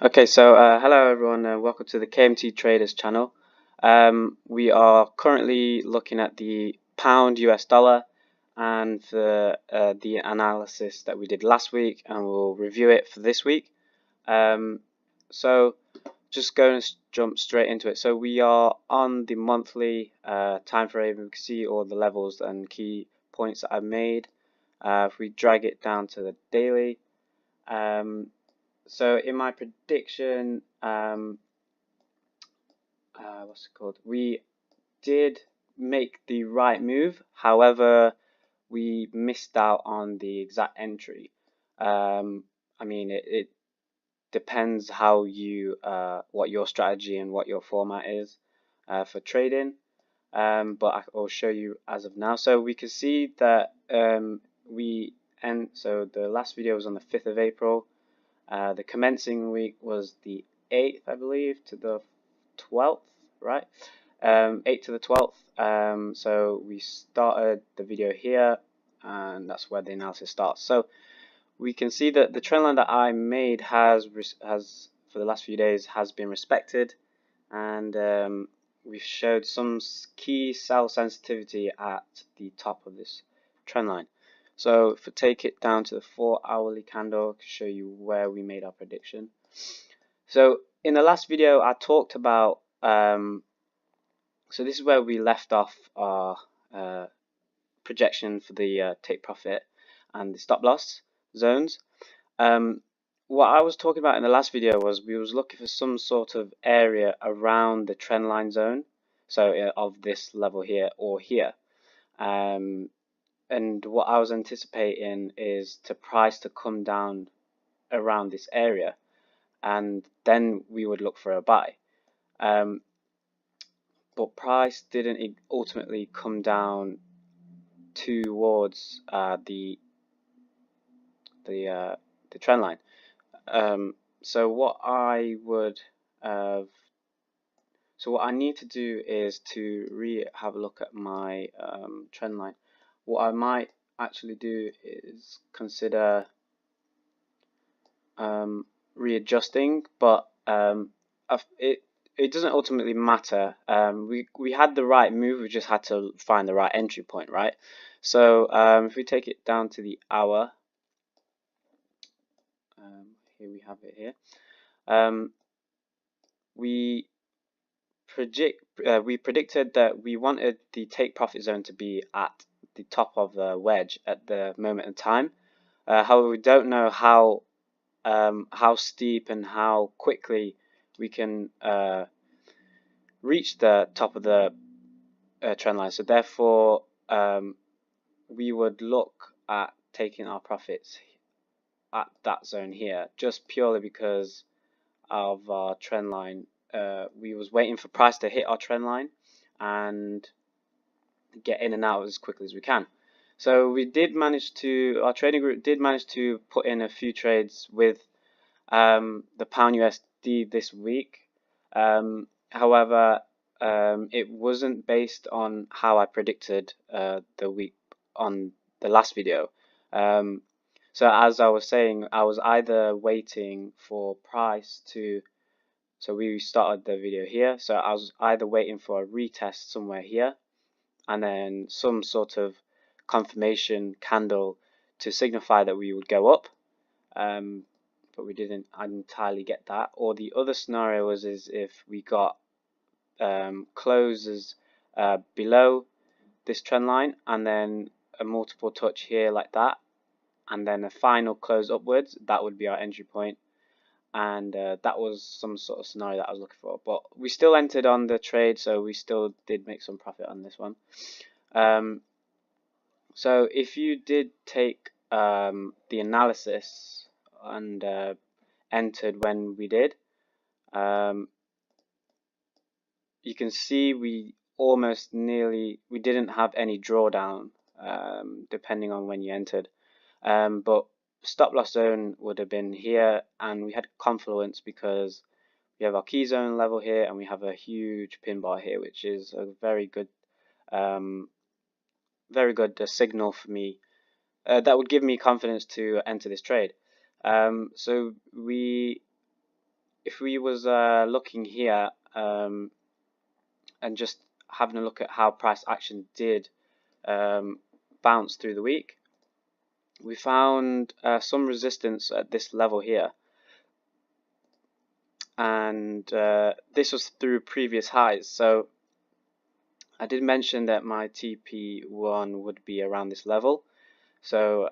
Okay, so hello everyone, welcome to the KMT Traders channel. We are currently looking at the pound US dollar and the analysis that we did last week, and we'll review it for this week. So just going to jump straight into it. So we are on the monthly time frame. We can see all the levels and key points that I've made. If we drag it down to the daily, so in my prediction, what's it called? We did make the right move. However, we missed out on the exact entry. I mean, it depends how you, what your strategy and what your format is for trading. But I'll show you as of now. So we can see that so the last video was on the 5th of April. The commencing week was the 8th, I believe, to the 12th, right? 8th to the 12th. So we started the video here, and that's where the analysis starts. So we can see that the trend line that I made has for the last few days has been respected, and we've showed some key sell sensitivity at the top of this trend line. So if we take it down to the 4-hourly candle, I can show you where we made our prediction. So in the last video, I talked about, so this is where we left off our projection for the take profit and the stop loss zones. What I was talking about in the last video was we was looking for some sort of area around the trend line zone, so of this level here or here. And what I was anticipating is to price to come down around this area, and then we would look for a buy. But price didn't ultimately come down towards the trend line. So what I need to do is to have a look at my trend line. What I might actually do is consider readjusting, but it doesn't ultimately matter. We had the right move, we just had to find the right entry point, right? So if we take it down to the hour, here we have it here. We predicted that we wanted the take profit zone to be at the top of the wedge at the moment in time. However, we don't know how steep and how quickly we can reach the top of the trend line. So therefore, we would look at taking our profits at that zone here, just purely because of our trend line. We was waiting for price to hit our trend line and get in and out as quickly as we can. So we did manage to, our trading group did manage to put in a few trades with the pound USD this week. However, it wasn't based on how I predicted the week on the last video. So as I was saying, I was either waiting for price to, so we started the video here, so I was either waiting for a retest somewhere here and then some sort of confirmation candle to signify that we would go up, but we didn't entirely get that. Or the other scenario was if we got closes below this trend line and then a multiple touch here like that, and then a final close upwards, that would be our entry point. And that was some sort of scenario that I was looking for, but we still entered on the trade, so we still did make some profit on this one. So if you did take the analysis and entered when we did, you can see we didn't have any drawdown, depending on when you entered, but stop loss zone would have been here, and we had confluence because we have our key zone level here and we have a huge pin bar here, which is a very good signal for me. That would give me confidence to enter this trade. So we if we was looking here and just having a look at how price action did bounce through the week, we found some resistance at this level here, and this was through previous highs. So I did mention that my TP1 would be around this level. So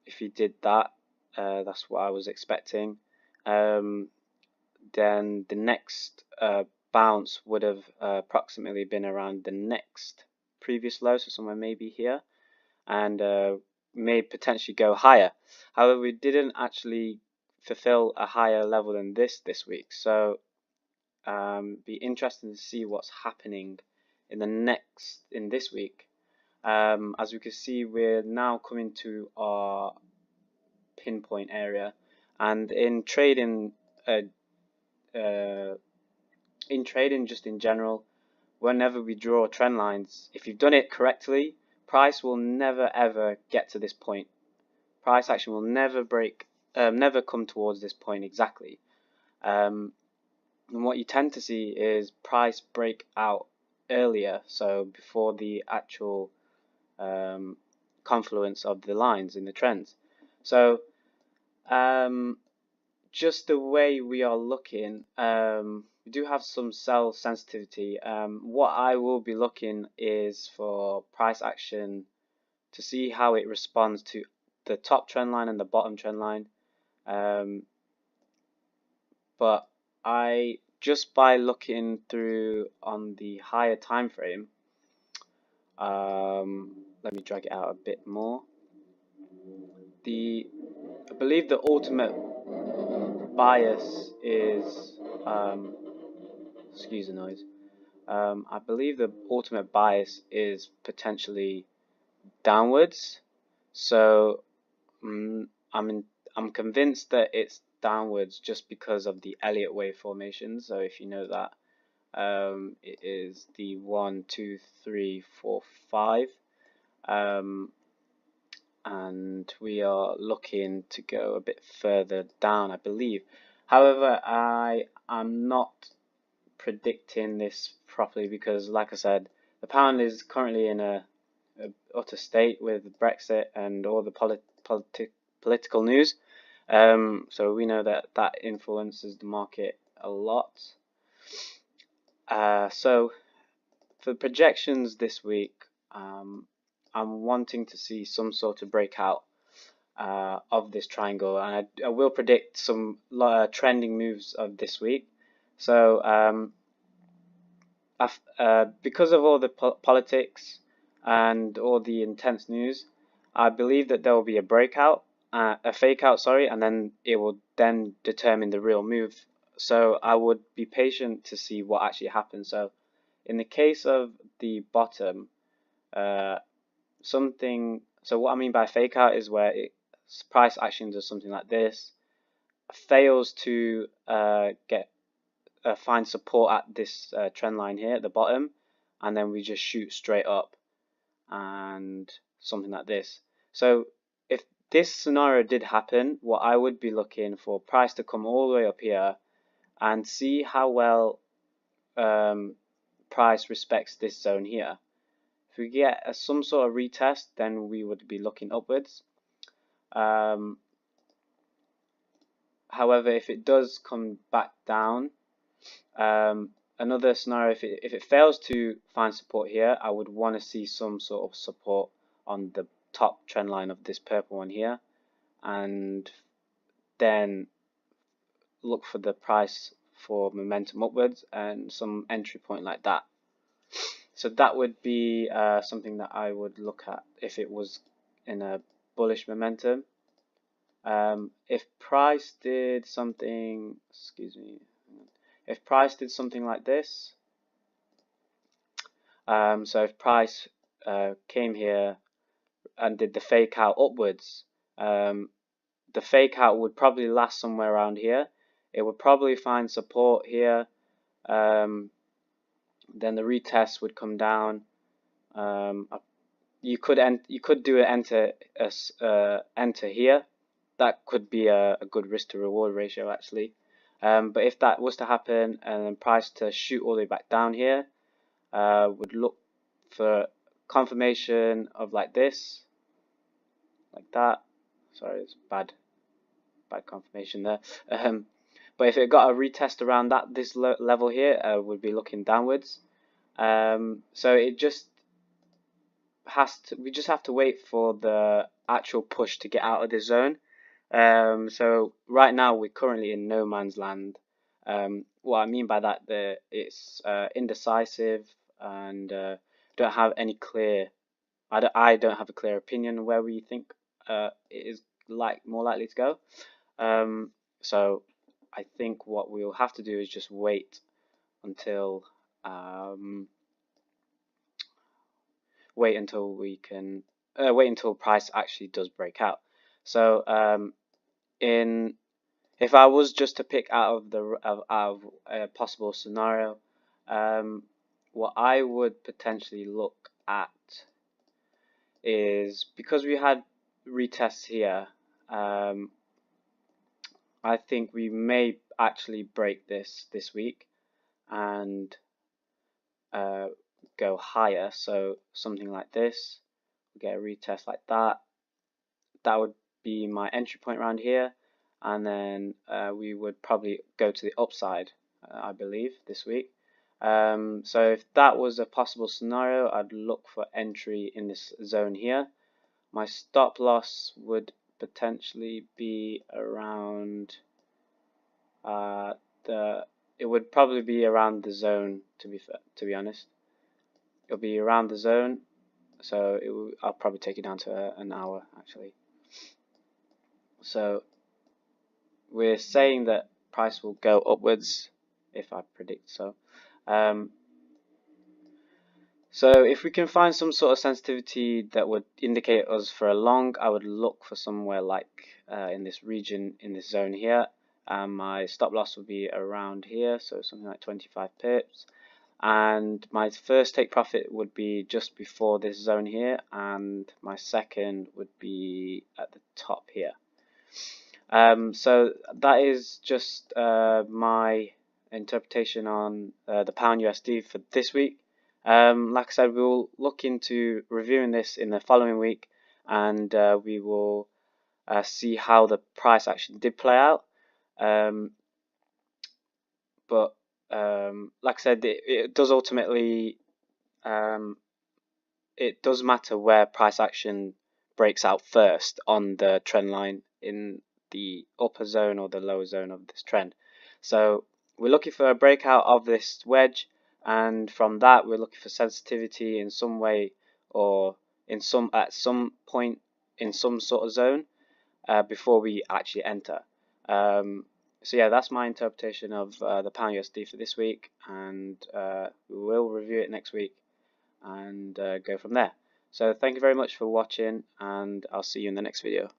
if he did that, that's what I was expecting. Then the next bounce would have approximately been around the next previous low, so somewhere maybe here, and may potentially go higher. However, we didn't actually fulfill a higher level than this week, so be interesting to see what's happening in this week. As we can see, we're now coming to our pinpoint area, and in trading just in general, whenever we draw trend lines, if you've done it correctly, price will never ever get to this point. Price action will never come towards this point exactly. And what you tend to see is price break out earlier, so before the actual confluence of the lines in the trends. So just the way we are looking, we do have some sell sensitivity. What I will be looking is for price action to see how it responds to the top trend line and the bottom trend line. But just by looking through on the higher time frame, let me drag it out a bit more. I believe the ultimate bias is excuse the noise. I believe the ultimate bias is potentially downwards. So I'm convinced that it's downwards just because of the Elliott wave formation. So if you know that, it is the 1, 2, 3, 4, 5. And we are looking to go a bit further down, I believe. However, I am not predicting this properly because, like I said, the pound is currently in a utter state with Brexit and all the political news. So we know that influences the market a lot. So for projections this week, I'm wanting to see some sort of breakout of this triangle, and I will predict some trending moves of this week. So because of all the politics and all the intense news, I believe that there will be a breakout, a fake out, sorry, and then it will then determine the real move. So I would be patient to see what actually happens. So in the case of the bottom, so what I mean by fake out is where price action does something like this, fails to find support at this trend line here at the bottom, and then we just shoot straight up and something like this. So if this scenario did happen, what I would be looking for price to come all the way up here and see how well price respects this zone here. If we get some sort of retest, then we would be looking upwards. However, if it does come back down, another scenario, if it fails to find support here, I would want to see some sort of support on the top trend line of this purple one here, and then look for the price for momentum upwards and some entry point like that. So that would be something that I would look at if it was in a bullish momentum. If price did something, if price did something like this, so if price came here and did the fake out upwards, the fake out would probably last somewhere around here. It would probably find support here. Then the retest would come down. You could do an enter here. That could be a good risk to reward ratio actually. But if that was to happen and then price to shoot all the way back down here, would look for confirmation of like this, like that. Sorry, it's bad confirmation there. But if it got a retest around this level here, would be looking downwards. So it just we just have to wait for the actual push to get out of this zone. So right now we're currently in no man's land. What I mean by that, it's indecisive and don't have any clear. I don't have a clear opinion on where we think it is more likely to go. So I think what we'll have to do is just wait until we can wait until price actually does break out. So if I was just to pick out of a possible scenario, what I would potentially look at is, because we had retests here, I think we may actually break this week and go higher. So something like this, get a retest like that. That would be my entry point around here, and then we would probably go to the upside, I believe, this week. So if that was a possible scenario, I'd look for entry in this zone here. My stop loss would potentially be around it would probably be around the zone, to be honest. It'll be around the zone, so I'll probably take it down to an hour actually. So we're saying that price will go upwards if I predict so. So if we can find some sort of sensitivity that would indicate us for a long, I would look for somewhere like in this region, in this zone here. My stop loss would be around here, so something like 25 pips. And my first take profit would be just before this zone here, and my second would be at the top here. So that is just my interpretation on the pound USD for this week. Like I said, we'll look into reviewing this in the following week, and we will see how the price actually did play out. But like I said, it does ultimately it does matter where price action breaks out first on the trend line, in the upper zone or the lower zone of this trend. So we're looking for a breakout of this wedge, and from that we're looking for sensitivity in some way, or at some point in some sort of zone before we actually enter. So yeah, that's my interpretation of the pound USD for this week, and we will review it next week and go from there. So thank you very much for watching, and I'll see you in the next video.